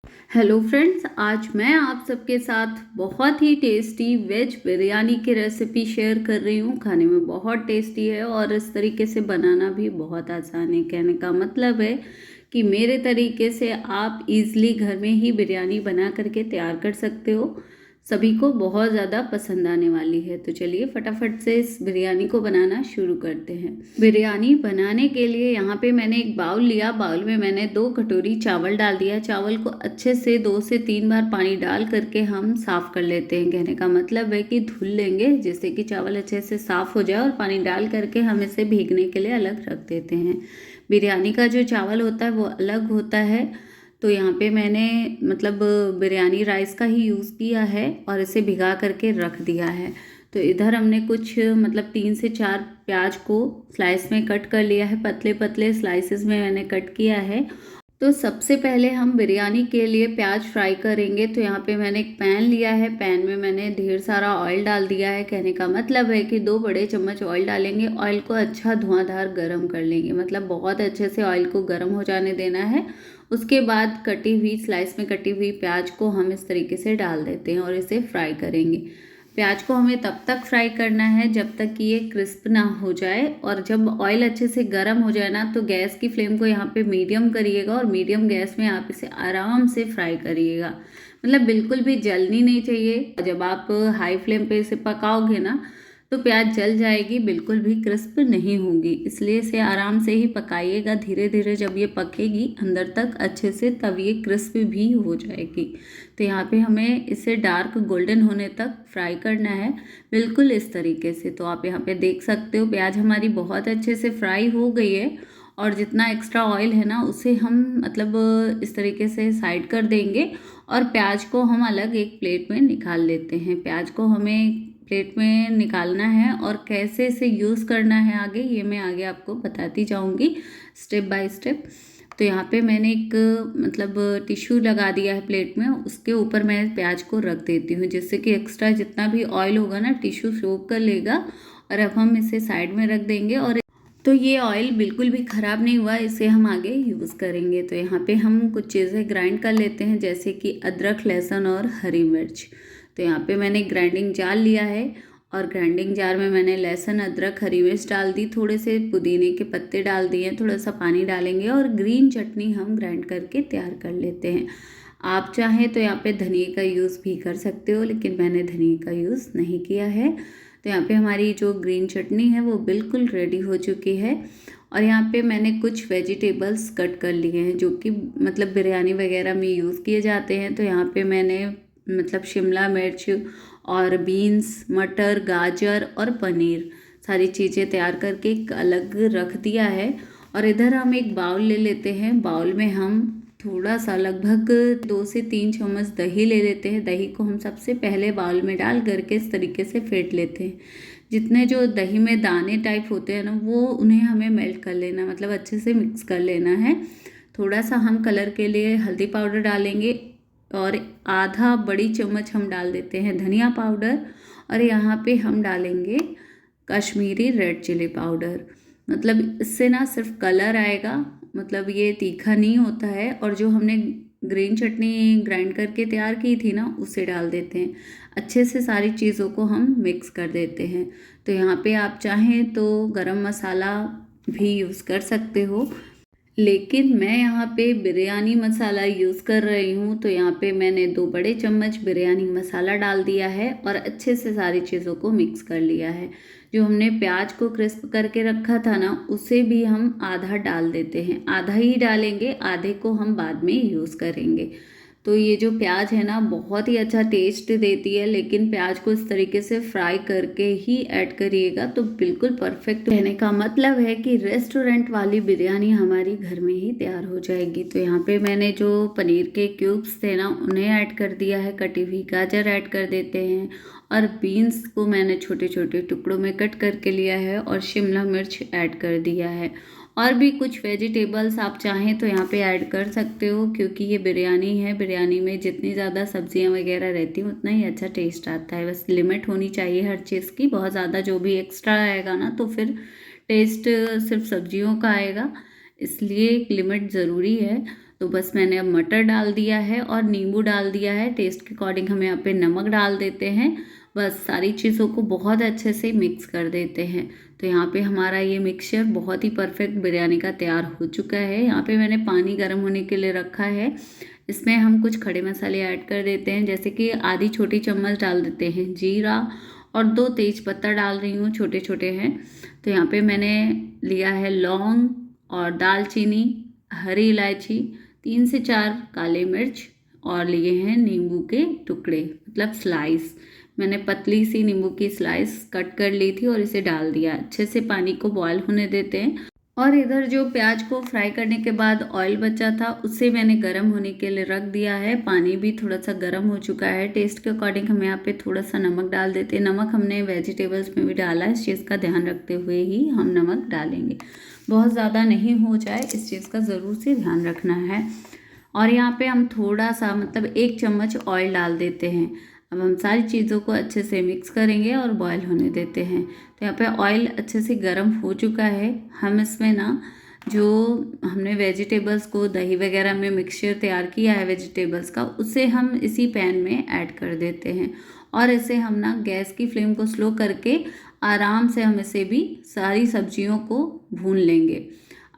Hello friends, आज मैं आप सबके साथ बहुत ही टेस्टी वेज बिरयानी की रेसिपी शेयर कर रही हूँ। खाने में बहुत टेस्टी है और इस तरीके से बनाना भी बहुत आसान है। कहने का मतलब है कि मेरे तरीके से आप इजीली घर में ही बिरयानी बना करके तैयार कर सकते हो। सभी को बहुत ज़्यादा पसंद आने वाली है। तो चलिए फटाफट से इस बिरयानी को बनाना शुरू करते हैं। बिरयानी बनाने के लिए यहाँ पे मैंने एक बाउल लिया। बाउल में मैंने 2 कटोरी चावल डाल दिया। चावल को अच्छे से 2 से 3 बार पानी डाल करके हम साफ़ कर लेते हैं। कहने का मतलब है कि धुल लेंगे, जिससे कि चावल अच्छे से साफ़ हो जाए, और पानी डाल करके हम इसे भीगने के लिए अलग रख देते हैं। बिरयानी का जो चावल होता है वो अलग होता है। तो यहाँ पे मैंने मतलब बिरयानी राइस का ही यूज़ किया है और इसे भिगा करके रख दिया है। तो इधर हमने कुछ मतलब 3 से 4 प्याज को स्लाइस में कट कर लिया है। पतले पतले स्लाइसेस में मैंने कट किया है। तो सबसे पहले हम बिरयानी के लिए प्याज फ्राई करेंगे। तो यहाँ पे मैंने एक पैन लिया है। पैन में मैंने ढेर सारा ऑयल डाल दिया है। कहने का मतलब है कि 2 बड़े चम्मच ऑयल डालेंगे। ऑयल को अच्छा धुआंधार गरम कर लेंगे, मतलब बहुत अच्छे से ऑयल को गरम हो जाने देना है। उसके बाद कटी हुई स्लाइस में कटी हुई प्याज को हम इस तरीके से डाल देते हैं और इसे फ्राई करेंगे। प्याज को हमें तब तक फ्राई करना है जब तक कि ये क्रिस्प ना हो जाए। और जब ऑयल अच्छे से गर्म हो जाए ना, तो गैस की फ्लेम को यहाँ पे मीडियम करिएगा और मीडियम गैस में आप इसे आराम से फ्राई करिएगा। मतलब बिल्कुल भी जलनी नहीं चाहिए। जब आप हाई फ्लेम पे इसे पकाओगे ना, तो प्याज जल जाएगी, बिल्कुल भी क्रिस्प नहीं होगी। इसलिए इसे आराम से ही पकाइएगा। धीरे धीरे जब ये पकेगी अंदर तक अच्छे से, तब ये क्रिस्प भी हो जाएगी। तो यहाँ पे हमें इसे डार्क गोल्डन होने तक फ्राई करना है, बिल्कुल इस तरीके से। तो आप यहाँ पे देख सकते हो प्याज हमारी बहुत अच्छे से फ्राई हो गई है। और जितना एक्स्ट्रा ऑयल है ना, उसे हम मतलब इस तरीके से साइड कर देंगे और प्याज को हम अलग एक प्लेट में निकाल लेते हैं। प्याज को हमें प्लेट में निकालना है और कैसे इसे यूज़ करना है आगे, ये मैं आगे आपको बताती जाऊंगी स्टेप बाय स्टेप। तो यहाँ पे मैंने एक मतलब टिश्यू लगा दिया है प्लेट में। उसके ऊपर मैं प्याज को रख देती हूँ, जिससे कि एक्स्ट्रा जितना भी ऑयल होगा ना, टिश्यू सोक कर लेगा। और अब हम इसे साइड में रख देंगे। और तो ये ऑयल बिल्कुल भी ख़राब नहीं हुआ, इसे हम आगे यूज़ करेंगे। तो यहाँ पे हम कुछ चीज़ें ग्राइंड कर लेते हैं, जैसे कि अदरक, लहसुन और हरी मिर्च। तो यहाँ पे मैंने ग्राइंडिंग जार लिया है और ग्राइंडिंग जार में मैंने लहसुन, अदरक, हरी मिर्च डाल दी। थोड़े से पुदीने के पत्ते डाल दिए, थोड़ा सा पानी डालेंगे और ग्रीन चटनी हम ग्राइंड करके तैयार कर लेते हैं। आप चाहें तो यहाँ पे धनिए का यूज़ भी कर सकते हो, लेकिन मैंने धनिए का यूज़ नहीं किया है। तो यहाँ पे हमारी जो ग्रीन चटनी है वो बिल्कुल रेडी हो चुकी है। और यहाँ पे मैंने कुछ वेजिटेबल्स कट कर लिए हैं, जो कि मतलब बिरयानी वगैरह में यूज़ किए जाते हैं। तो यहाँ पे मैंने मतलब शिमला मिर्च और बीन्स, मटर, गाजर और पनीर सारी चीज़ें तैयार करके एक अलग रख दिया है। और इधर हम एक बाउल ले लेते हैं। बाउल में हम थोड़ा सा लगभग 2 से 3 चम्मच दही ले लेते हैं। दही को हम सबसे पहले बाउल में डाल करके इस तरीके से फेंट लेते हैं। जितने जो दही में दाने टाइप होते हैं ना, वो उन्हें हमें मेल्ट कर लेना, मतलब अच्छे से मिक्स कर लेना है। थोड़ा सा हम कलर के लिए हल्दी पाउडर डालेंगे और आधा बड़ी चम्मच हम डाल देते हैं धनिया पाउडर। और यहाँ पे हम डालेंगे कश्मीरी रेड चिली पाउडर। मतलब इससे ना सिर्फ कलर आएगा, मतलब ये तीखा नहीं होता है। और जो हमने ग्रीन चटनी ग्राइंड करके तैयार की थी ना, उसे डाल देते हैं। अच्छे से सारी चीज़ों को हम मिक्स कर देते हैं। तो यहाँ पे आप चाहें तो गरम मसाला भी यूज़ कर सकते हो, लेकिन मैं यहाँ पे बिरयानी मसाला यूज़ कर रही हूँ। तो यहाँ पे मैंने 2 बड़े चम्मच बिरयानी मसाला डाल दिया है और अच्छे से सारी चीज़ों को मिक्स कर लिया है। जो हमने प्याज को क्रिस्प करके रखा था ना, उसे भी हम आधा डाल देते हैं। आधा ही डालेंगे, आधे को हम बाद में यूज़ करेंगे। तो ये जो प्याज है ना, बहुत ही अच्छा टेस्ट देती है, लेकिन प्याज को इस तरीके से फ्राई करके ही ऐड करिएगा तो बिल्कुल परफेक्ट। कहने का मतलब है कि रेस्टोरेंट वाली बिरयानी हमारी घर में ही तैयार हो जाएगी। तो यहाँ पे मैंने जो पनीर के क्यूब्स थे ना, उन्हें ऐड कर दिया है। कटी हुई गाजर ऐड कर देते हैं और बीन्स को मैंने छोटे छोटे टुकड़ों में कट करके लिया है और शिमला मिर्च ऐड कर दिया है। और भी कुछ वेजिटेबल्स आप चाहें तो यहाँ पे ऐड कर सकते हो, क्योंकि ये बिरयानी है। बिरयानी में जितनी ज़्यादा सब्जियाँ वगैरह रहती हैं उतना ही अच्छा टेस्ट आता है। बस लिमिट होनी चाहिए हर चीज़ की। बहुत ज़्यादा जो भी एक्स्ट्रा आएगा ना, तो फिर टेस्ट सिर्फ सब्जियों का आएगा, इसलिए एक लिमिट ज़रूरी है। तो बस मैंने अब मटर डाल दिया है और नींबू डाल दिया है। टेस्ट के अकॉर्डिंग हम यहाँ पे नमक डाल देते हैं। बस सारी चीज़ों को बहुत अच्छे से मिक्स कर देते हैं। तो यहाँ पे हमारा ये मिक्सचर बहुत ही परफेक्ट बिरयानी का तैयार हो चुका है। यहाँ पे मैंने पानी गर्म होने के लिए रखा है। इसमें हम कुछ खड़े मसाले ऐड कर देते हैं, जैसे कि आधी छोटी चम्मच डाल देते हैं जीरा और 2 तेज पत्ता डाल रही हूँ, छोटे छोटे हैं। तो यहाँ पे मैंने लिया है लौंग और दालचीनी, हरी इलायची, 3 से 4 काले मिर्च और लिए हैं नींबू के टुकड़े, मतलब स्लाइस। मैंने पतली सी नींबू की स्लाइस कट कर ली थी और इसे डाल दिया। अच्छे से पानी को बॉयल होने देते हैं। और इधर जो प्याज को फ्राई करने के बाद ऑयल बचा था उसे मैंने गर्म होने के लिए रख दिया है। पानी भी थोड़ा सा गर्म हो चुका है। टेस्ट के अकॉर्डिंग हम यहाँ पे थोड़ा सा नमक डाल देते हैं। नमक हमने वेजिटेबल्स में भी डाला है, इस चीज़ का ध्यान रखते हुए ही हम नमक डालेंगे। बहुत ज़्यादा नहीं हो जाए, इस चीज़ का ज़रूर से ध्यान रखना है। और यहाँ पे हम थोड़ा सा, मतलब 1 चम्मच ऑयल डाल देते हैं। अब हम सारी चीज़ों को अच्छे से मिक्स करेंगे और बॉयल होने देते हैं। तो यहाँ पे ऑयल अच्छे से गर्म हो चुका है। हम इसमें ना जो हमने वेजिटेबल्स को दही वगैरह में मिक्सचर तैयार किया है वेजिटेबल्स का, उसे हम इसी पैन में ऐड कर देते हैं। और इसे हम ना गैस की फ्लेम को स्लो करके आराम से हम इसे भी सारी सब्जियों को भून लेंगे।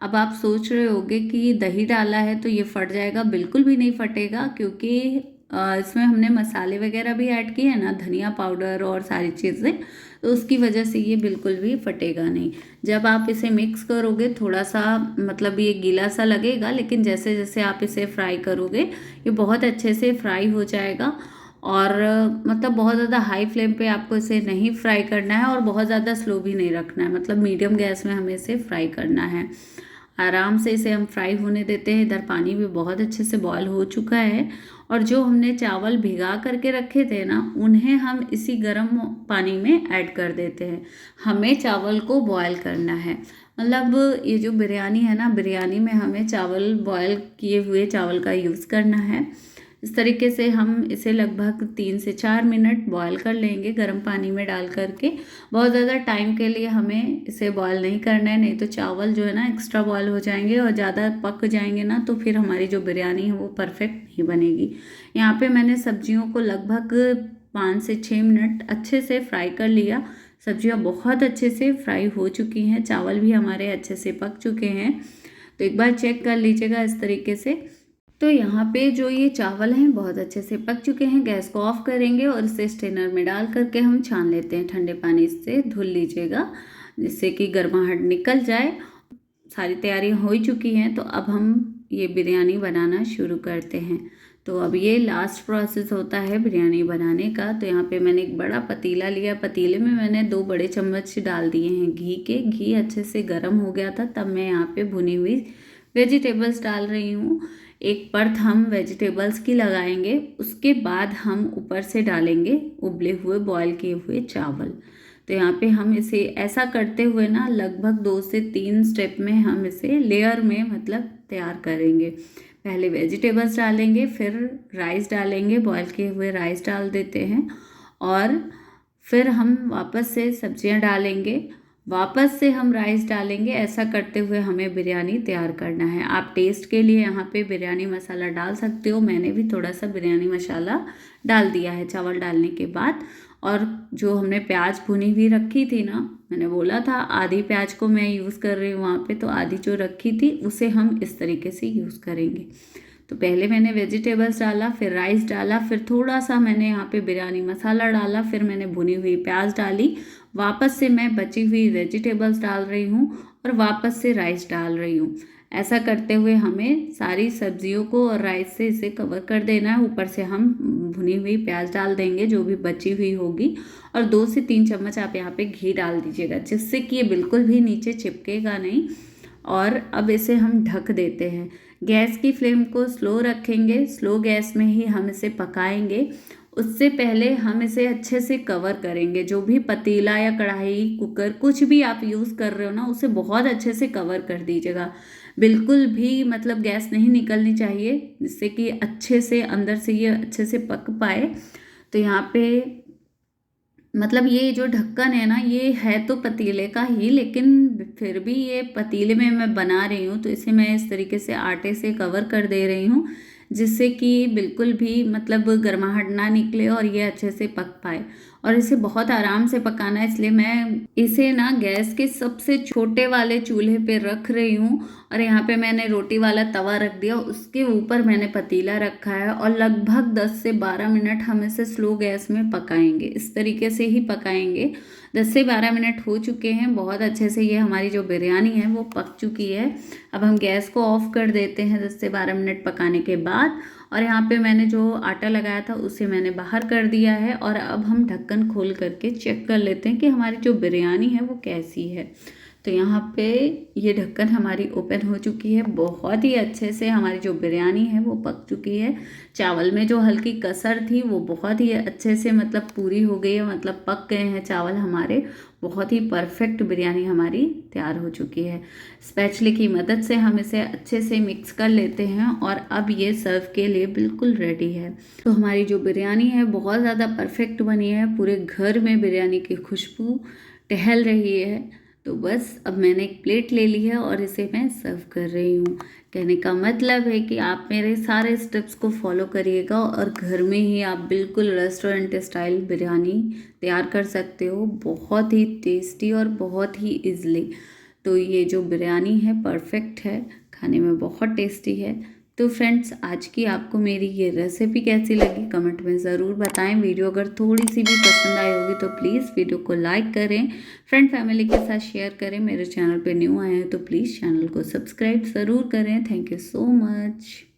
अब आप सोच रहे होंगे कि दही डाला है तो ये फट जाएगा। बिल्कुल भी नहीं फटेगा, क्योंकि इसमें हमने मसाले वगैरह भी ऐड किए हैं ना, धनिया पाउडर और सारी चीज़ें, तो उसकी वजह से ये बिल्कुल भी फटेगा नहीं। जब आप इसे मिक्स करोगे थोड़ा सा, मतलब ये गीला सा लगेगा, लेकिन जैसे जैसे आप इसे फ्राई करोगे ये बहुत अच्छे से फ्राई हो जाएगा। और मतलब बहुत ज़्यादा हाई फ्लेम पे आपको इसे नहीं फ्राई करना है और बहुत ज़्यादा स्लो भी नहीं रखना है, मतलब मीडियम गैस में हमें इसे फ्राई करना है। आराम से इसे हम फ्राई होने देते हैं। इधर पानी भी बहुत अच्छे से बॉयल हो चुका है। और जो हमने चावल भिगा करके रखे थे ना, उन्हें हम इसी गर्म पानी में ऐड कर देते हैं। हमें चावल को बॉयल करना है, मतलब ये जो बिरयानी है ना, बिरयानी में हमें चावल, बॉयल किए हुए चावल का यूज़ करना है। इस तरीके से हम इसे लगभग 3 से 4 मिनट बॉयल कर लेंगे गर्म पानी में डाल करके। बहुत ज़्यादा टाइम के लिए हमें इसे बॉयल नहीं करना है, नहीं तो चावल जो है ना एक्स्ट्रा बॉयल हो जाएंगे और ज़्यादा पक जाएंगे ना, तो फिर हमारी जो बिरयानी है वो परफेक्ट नहीं बनेगी। यहाँ पे मैंने सब्जियों को लगभग 5 से 6 मिनट अच्छे से फ्राई कर लिया। सब्जियाँ बहुत अच्छे से फ्राई हो चुकी हैं, चावल भी हमारे अच्छे से पक चुके हैं। तो एक बार चेक कर लीजिएगा इस तरीके से। तो यहाँ पे जो ये चावल हैं बहुत अच्छे से पक चुके हैं। गैस को ऑफ करेंगे और इसे स्ट्रेनर में डाल करके हम छान लेते हैं। ठंडे पानी से धुल लीजिएगा, जिससे कि गर्माहट निकल जाए। सारी तैयारियाँ हो ही चुकी हैं, तो अब हम ये बिरयानी बनाना शुरू करते हैं। तो अब ये लास्ट प्रोसेस होता है बिरयानी बनाने का। तो यहाँ पे मैंने एक बड़ा पतीला लिया। पतीले में मैंने 2 बड़े चम्मच डाल दिए हैं घी के। घी अच्छे से गर्म हो गया था, तब मैं यहाँ पे भुनी हुई वेजिटेबल्स डाल रही हूँ। एक परत हम वेजिटेबल्स की लगाएंगे, उसके बाद हम ऊपर से डालेंगे उबले हुए बॉयल किए हुए चावल। तो यहाँ पे हम इसे ऐसा करते हुए ना लगभग 2 से 3 स्टेप में हम इसे लेयर में, मतलब तैयार करेंगे। पहले वेजिटेबल्स डालेंगे, फिर राइस डालेंगे, बॉयल किए हुए राइस डाल देते हैं, और फिर हम वापस से सब्जियां डालेंगे, वापस से हम राइस डालेंगे। ऐसा करते हुए हमें बिरयानी तैयार करना है। आप टेस्ट के लिए यहाँ पे बिरयानी मसाला डाल सकते हो। मैंने भी थोड़ा सा बिरयानी मसाला डाल दिया है चावल डालने के बाद। और जो हमने प्याज भुनी हुई रखी थी ना, मैंने बोला था आधी प्याज को मैं यूज़ कर रही हूँ वहाँ पे, तो आधी जो रखी थी उसे हम इस तरीके से यूज़ करेंगे। तो पहले मैंने वेजिटेबल्स डाला, फिर राइस डाला, फिर थोड़ा सा मैंने यहाँ पे बिरयानी मसाला डाला, फिर मैंने भुनी हुई प्याज डाली, वापस से मैं बची हुई वेजिटेबल्स डाल रही हूँ और वापस से राइस डाल रही हूँ। ऐसा करते हुए हमें सारी सब्जियों को और राइस से इसे कवर कर देना है। ऊपर से हम भुनी हुई प्याज डाल देंगे जो भी बची हुई होगी, और 2 से 3 चम्मच आप यहाँ पे घी डाल दीजिएगा, जिससे कि ये बिल्कुल भी नीचे चिपकेगा नहीं। और अब इसे हम ढक देते हैं। गैस की फ्लेम को स्लो रखेंगे, स्लो गैस में ही हम इसे पकाएंगे। उससे पहले हम इसे अच्छे से कवर करेंगे। जो भी पतीला या कढ़ाई, कुकर, कुछ भी आप यूज़ कर रहे हो ना, उसे बहुत अच्छे से कवर कर दीजिएगा। बिल्कुल भी मतलब गैस नहीं निकलनी चाहिए, जिससे कि अच्छे से अंदर से ये अच्छे से पक पाए। तो यहाँ पे मतलब ये जो ढक्कन है ना, ये है तो पतीले का ही, लेकिन फिर भी ये पतीले में मैं बना रही हूँ, तो इसे मैं इस तरीके से आटे से कवर कर दे रही हूँ, जिससे कि बिल्कुल भी मतलब गर्माहट ना निकले और ये अच्छे से पक पाए। और इसे बहुत आराम से पकाना है, इसलिए मैं इसे ना गैस के सबसे छोटे वाले चूल्हे पे रख रही हूँ। और यहाँ पे मैंने रोटी वाला तवा रख दिया, उसके ऊपर मैंने पतीला रखा है, और लगभग 10 से 12 मिनट हम इसे स्लो गैस में पकाएंगे। इस तरीके से ही पकाएंगे। 10 से 12 मिनट हो चुके हैं, बहुत अच्छे से ये हमारी जो बिरयानी है वो पक चुकी है। अब हम गैस को ऑफ कर देते हैं 10 से 12 मिनट पकाने के बाद। और यहाँ पे मैंने जो आटा लगाया था उसे मैंने बाहर कर दिया है, और अब हम ढक्कन खोल करके चेक कर लेते हैं कि हमारी जो बिरयानी है वो कैसी है। तो यहाँ पे ये ढक्कन हमारी ओपन हो चुकी है, बहुत ही अच्छे से हमारी जो बिरयानी है वो पक चुकी है। चावल में जो हल्की कसर थी वो बहुत ही अच्छे से मतलब पूरी हो गई है, मतलब पक गए हैं चावल हमारे। बहुत ही परफेक्ट बिरयानी हमारी तैयार हो चुकी है। स्पैचुले की मदद से हम इसे अच्छे से मिक्स कर लेते हैं, और अब ये सर्व के लिए बिल्कुल रेडी है। तो हमारी जो बिरयानी है बहुत ज़्यादा परफेक्ट बनी है, पूरे घर में बिरयानी की खुशबू टहल रही है। तो बस अब मैंने एक प्लेट ले ली है और इसे मैं सर्व कर रही हूँ। कहने का मतलब है कि आप मेरे सारे स्टेप्स को फॉलो करिएगा, और घर में ही आप बिल्कुल रेस्टोरेंट स्टाइल बिरयानी तैयार कर सकते हो, बहुत ही टेस्टी और बहुत ही इजली। तो ये जो बिरयानी है परफेक्ट है, खाने में बहुत टेस्टी है। तो फ्रेंड्स, आज की आपको मेरी ये रेसिपी कैसी लगी कमेंट में ज़रूर बताएं। वीडियो अगर थोड़ी सी भी पसंद आई होगी तो प्लीज़ वीडियो को लाइक करें, फ्रेंड फैमिली के साथ शेयर करें। मेरे चैनल पे न्यू आए हैं तो प्लीज़ चैनल को सब्सक्राइब ज़रूर करें। Thank you so much.